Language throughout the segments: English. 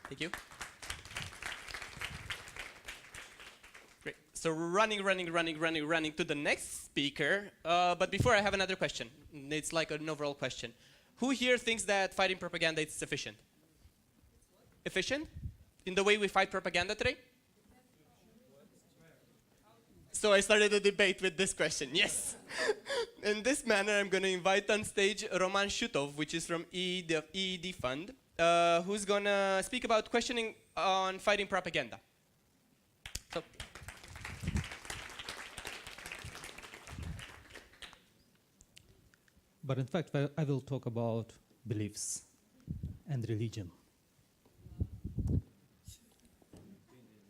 Thank you. Great. So running to the next speaker. But before, I have another question. It's like an overall question. Who here thinks that fighting propaganda is sufficient? Efficient? In the way we fight propaganda today? So I started a debate with this question, yes. In this manner, I'm going to invite on stage Roman Shutov, which is from EED Fund, who's going to speak about questioning on fighting propaganda. So. But in fact, I will talk about beliefs and religion.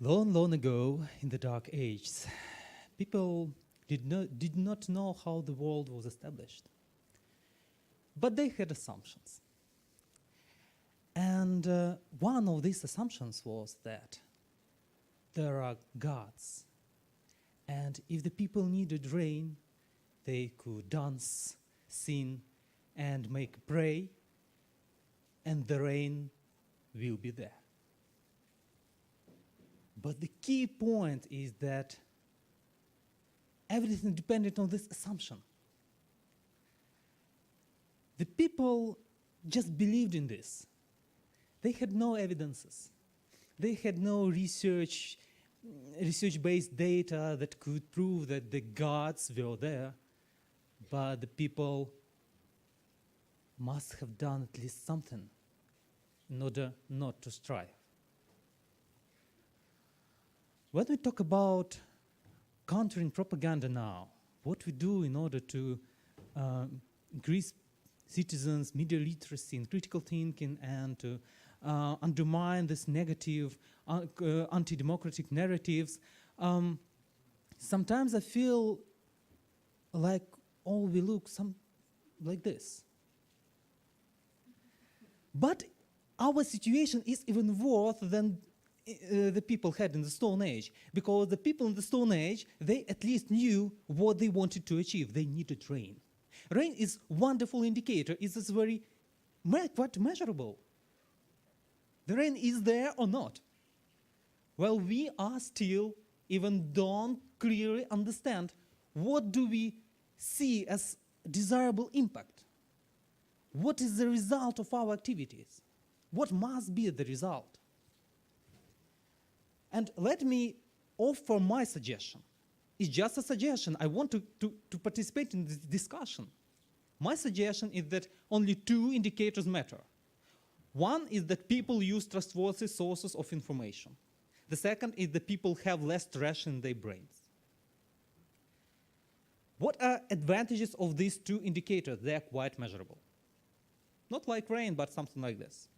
Long, long ago, in the Dark Ages, people did not know how the world was established. But they had assumptions. And one of these assumptions was that there are gods. And if the people needed rain, they could dance, sing, and make prayer, and the rain will be there. But the key point is that everything depended on this assumption. The people just believed in this. They had no evidences. They had no research-based data that could prove that the gods were there, but the people must have done at least something in order not to strive. When we talk about countering propaganda now, what we do in order to increase citizens' media literacy and critical thinking and to undermine this negative anti-democratic narratives, sometimes I feel like all we look like this. But our situation is even worse than the people had in the Stone Age, because the people in the Stone Age, they at least knew what they wanted to achieve. They needed rain. Rain is a wonderful indicator. It is very quite measurable. The rain is there or not. Well, we are still even don't clearly understand what do we see as desirable impact. What is the result of our activities? What must be the result? And let me offer my suggestion. It's just a suggestion. I want to participate in this discussion. My suggestion is that only two indicators matter. One is that people use trustworthy sources of information. The second is that people have less trash in their brains. What are advantages of these two indicators? They are quite measurable. Not like rain, but something like this.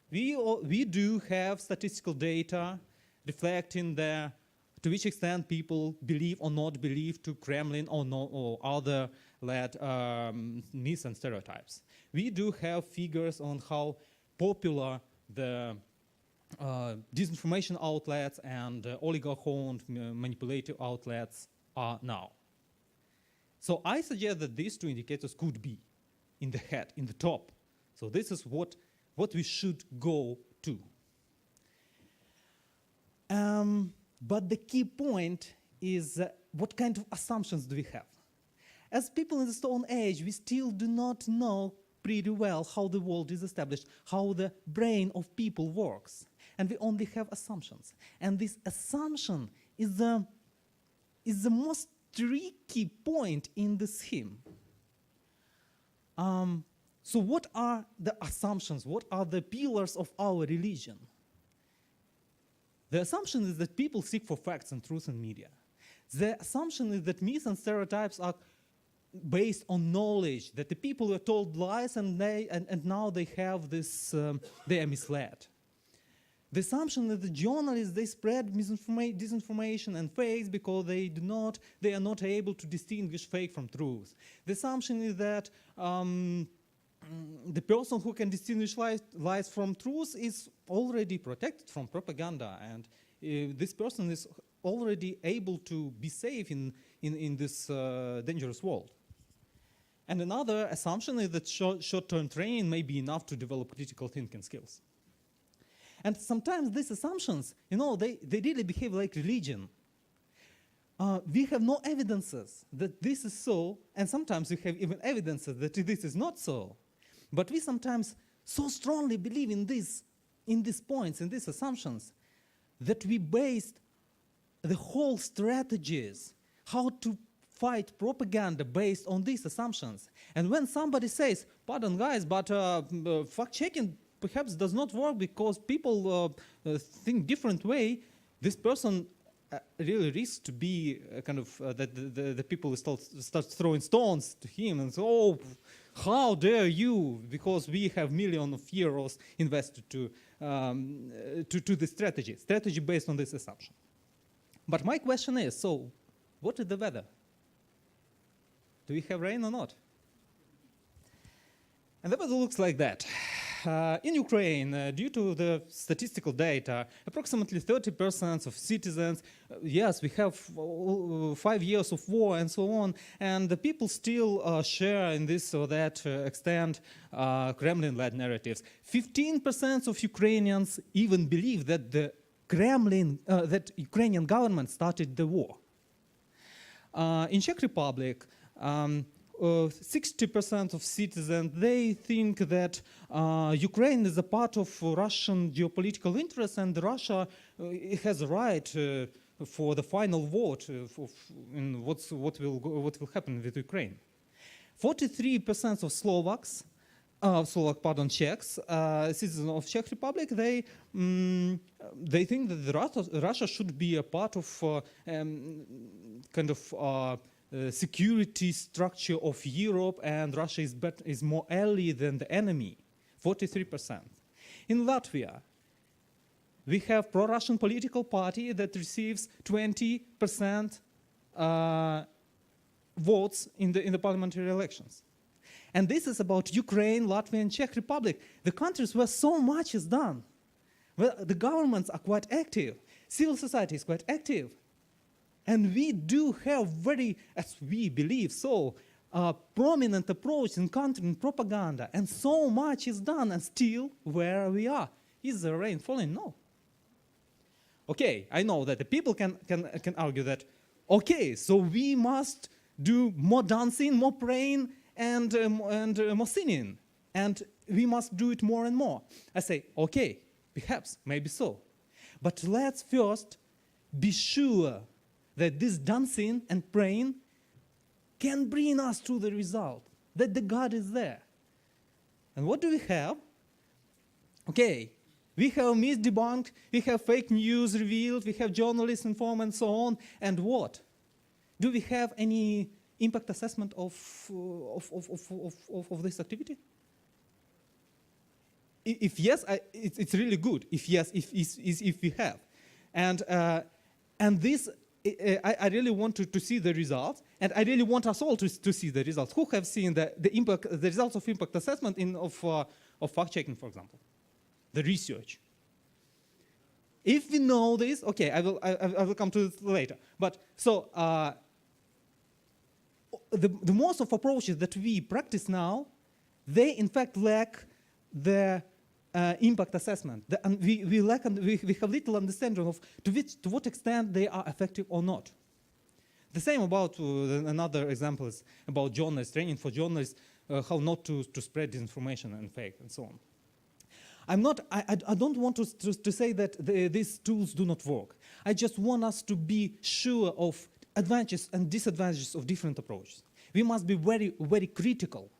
We do have statistical data reflecting to which extent people believe or not believe to Kremlin or other led myths and stereotypes. We do have figures on how popular the disinformation outlets and oligarch-owned manipulative outlets are now. So I suggest that these two indicators could be in the head, in the top. So this is what we should go to. But the key point is what kind of assumptions do we have? As people in the Stone Age, we still do not know pretty well how the world is established, how the brain of people works. And we only have assumptions. And this assumption is the most tricky point in this hymn. So what are the assumptions? What are the pillars of our religion? The assumption is that people seek for facts and truth in media. The assumption is that myths and stereotypes are based on knowledge, that the people were told lies and now they have this, they are misled. The assumption that the journalists, they spread disinformation and fakes because they are not able to distinguish fake from truth. The assumption is that the person who can distinguish lies from truth is already protected from propaganda, and this person is already able to be safe in this dangerous world. And another assumption is that short-term training may be enough to develop critical thinking skills. And sometimes these assumptions, they really behave like religion. We have no evidences that this is so, and sometimes we have even evidences that this is not so. But we sometimes so strongly believe in these points, in these assumptions, that we based the whole strategies, how to fight propaganda based on these assumptions. And when somebody says, pardon guys, but fact-checking perhaps does not work because people think different way, this person really risks to be that the people start throwing stones to him and say, oh, how dare you, because we have millions of euros invested to the strategy based on this assumption. But my question is, so what is the weather? Do we have rain or not? And the weather looks like that. In Ukraine, due to the statistical data, approximately 30% of citizens, yes, we have 5 years of war and so on, and the people still share in this or that extent Kremlin-led narratives. 15% of Ukrainians even believe that the Kremlin, that Ukrainian government started the war. In Czech Republic, 60% of citizens, they think that Ukraine is a part of Russian geopolitical interests and Russia has a right for the final vote in what will happen with Ukraine. 43% of Czechs, citizens of Czech Republic, they think that Russia should be a part of security structure of Europe, and Russia is more ally than the enemy, 43%. In Latvia, we have pro-Russian political party that receives 20% votes in the parliamentary elections. And this is about Ukraine, Latvia, and Czech Republic, the countries where so much is done, where the governments are quite active, civil society is quite active. And we do have very, as we believe so, prominent approach in countering propaganda. And so much is done, and still where we are. Is the rain falling? No. Okay, I know that the people can argue that, okay, so we must do more dancing, more praying, and more singing. And we must do it more and more. I say, okay, perhaps, maybe so. But let's first be sure that this dancing and praying can bring us to the result, that the God is there. And what do we have? Okay, we have myth debunked, we have fake news revealed, we have journalists informed and so on, and what? Do we have any impact assessment of this activity? If yes, it's really good. If yes, if we have. And this, I really want to see the results, and I really want us all to see the results. Who have seen the results of impact assessment of fact-checking, for example? The research. If we know this, okay, I will come to this later. But so the most of approaches that we practice now, they in fact lack the impact assessment. We have little understanding of to what extent they are effective or not. The same about another example is about journalists, training for journalists, how not to spread disinformation and fake and so on. I don't want to say that these tools do not work. I just want us to be sure of advantages and disadvantages of different approaches. We must be very, very critical.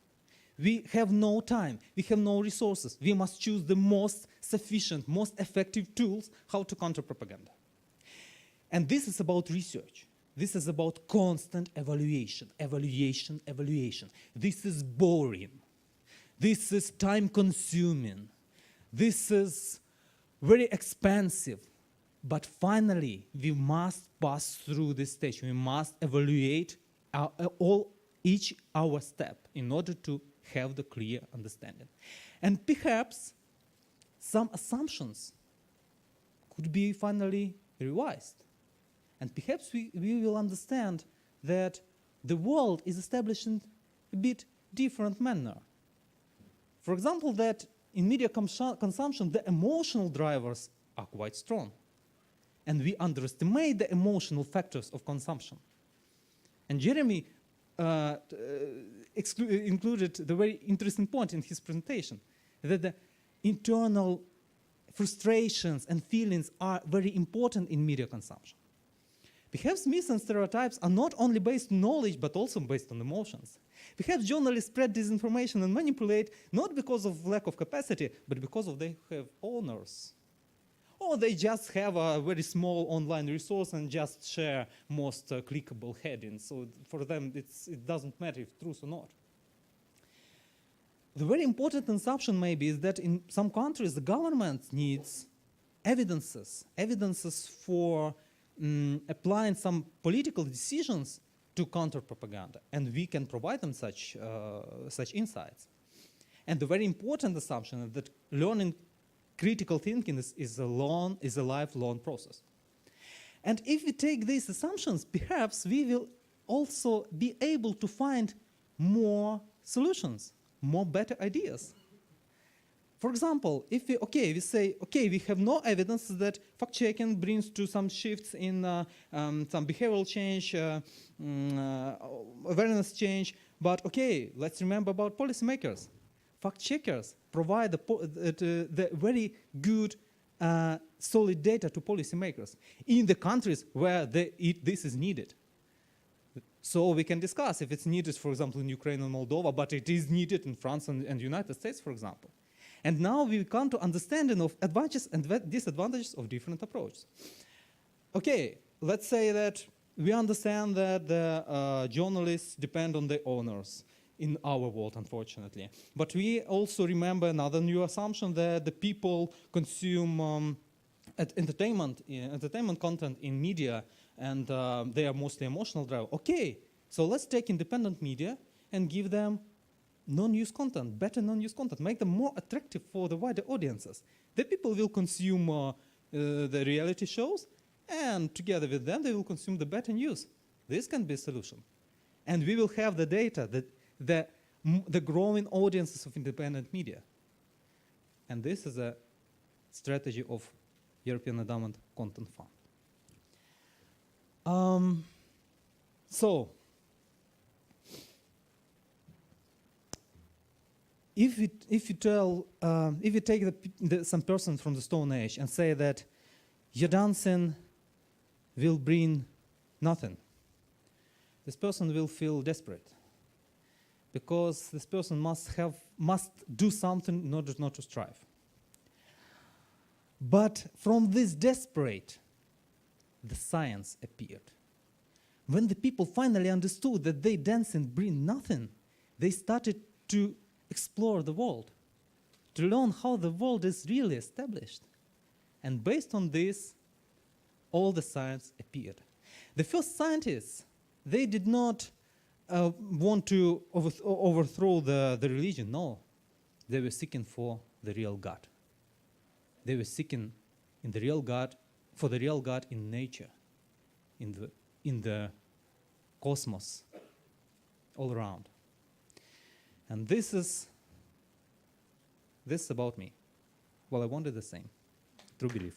We have no time, we have no resources. We must choose the most sufficient, most effective tools how to counter propaganda. And this is about research. This is about constant evaluation, evaluation. This is boring. This is time-consuming. This is very expensive. But finally, we must pass through this stage. We must evaluate each our step in order to have the clear understanding. And perhaps some assumptions could be finally revised. And perhaps we will understand that the world is established in a bit different manner. For example, that in media consumption, the emotional drivers are quite strong. And we underestimate the emotional factors of consumption. And Jeremy included the very interesting point in his presentation, that the internal frustrations and feelings are very important in media consumption. Perhaps myths and stereotypes are not only based on knowledge, but also based on emotions. Perhaps journalists spread disinformation and manipulate not because of lack of capacity, but because of they have owners. Or they just have a very small online resource and just share most clickable headings. So for them, it doesn't matter if truth or not. The very important assumption maybe is that in some countries, the government needs evidences for applying some political decisions to counter propaganda, and we can provide them such insights. And the very important assumption is that learning critical thinking is a lifelong process. And if we take these assumptions, perhaps we will also be able to find more solutions, more better ideas. For example, if we say, we have no evidence that fact-checking brings to some shifts in some behavioral change, awareness change, but let's remember about policymakers. Fact-checkers provide the very good, solid data to policymakers in the countries where this is needed. So we can discuss if it's needed, for example, in Ukraine and Moldova, but it is needed in France and United States, for example. And now we come to understanding of advantages and disadvantages of different approaches. Let's say that we understand that the journalists depend on the owners in our world, unfortunately. But we also remember another new assumption that the people consume entertainment content in media, and they are mostly emotional driven. So let's take independent media and give them non-news content, better non-news content, make them more attractive for the wider audiences. The people will consume the reality shows, and together with them, they will consume the better news. This can be a solution. And we will have the data, the growing audiences of independent media. And this is a strategy of European Endowment Content Fund. If you take some person from the Stone Age and say that your dancing will bring nothing, this person will feel desperate, because this person must do something in order not to strive. But from this desperate, the science appeared. When the people finally understood that they dancing bring nothing, they started to explore the world, to learn how the world is really established. And based on this, all the science appeared. The first scientists, they did not want to overthrow the religion, no. They were seeking for the real God. They were seeking for the real God in nature, in the cosmos, all around. And this is about me. Well, I wanted the same, true belief.